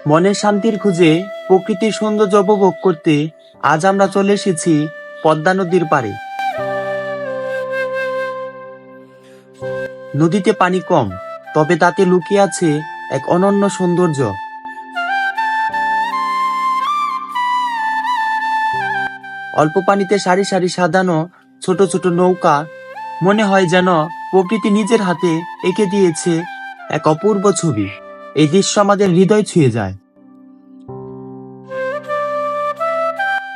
মনের শান্তির খুঁজে প্রকৃতির সৌন্দর্য উপভোগ করতে আজ আমরা চলে এসেছি পদ্মা নদীর পাড়ে। নদীতে পানি কম, তবে তাতে লুকিয়ে আছে এক অনন্য সৌন্দর্য। অল্প পানিতে সারি সারি সাজানো ছোট ছোট নৌকা, মনে হয় যেন প্রকৃতি নিজের হাতে এঁকে দিয়েছে এক অপূর্ব ছবি। এই দৃশ্য আমাদের হৃদয় ছুঁয়ে যায়।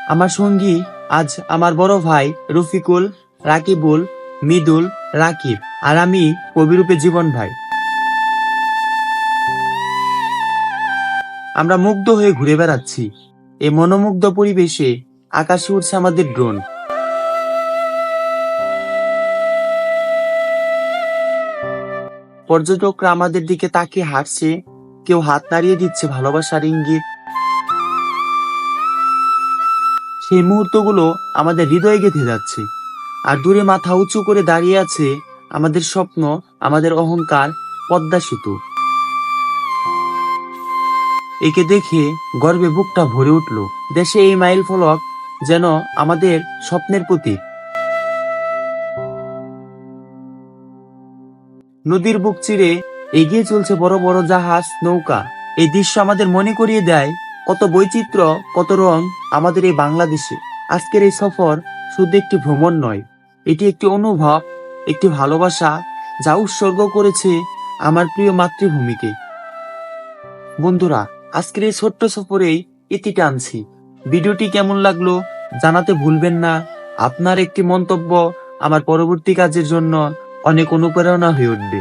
আমার সঙ্গী আজ আমার বড় ভাই রফিকুল, রাকিবুল, মৃদুল, রাকিব, আর আমি কবিরূপে জীবন ভাই। আমরা মুগ্ধ হয়ে ঘুরে বেড়াচ্ছি এই মনোমুগ্ধ পরিবেশে। আকাশে উঠছে আমাদের ড্রোন। পর্যটকরা আমাদের দিকে তাকিয়ে হাসছে, কেউ হাত নাড়িয়ে দিচ্ছে ভালোবাসার ইঙ্গিত। সেই মুহূর্তগুলো আমাদের হৃদয়ে গেঁথে যাচ্ছে। আর দূরে মাথা উঁচু করে দাঁড়িয়ে আছে আমাদের স্বপ্ন, আমাদের অহংকার, পদ্মা সেতু। একে দেখে গর্বে বুকটা ভরে উঠল। দেশে এই মাইল ফলক যেন আমাদের স্বপ্নের প্রতীক। নদীর বুক চিরে এগিয়ে চলছে বড় বড় জাহাজ, নৌকা। এই দৃশ্য আমাদের মনে করিয়ে দেয় কত বৈচিত্র্য, কত রং আমাদের এই বাংলাদেশে। আজকের এই সফর শুধু একটি ভ্রমণ নয়, এটি একটি অনুভব, একটি ভালোবাসা যা উৎসর্গ করেছে আমার প্রিয় মাতৃভূমিকে। বন্ধুরা, আজকের এই ছোট্ট সফরেই ইতি টানছি। ভিডিওটি কেমন লাগলো জানাতে ভুলবেন না। আপনার একটি মন্তব্য আমার পরবর্তী কাজের জন্য অনেক অনুপ্রেরণা হয়ে উঠবে।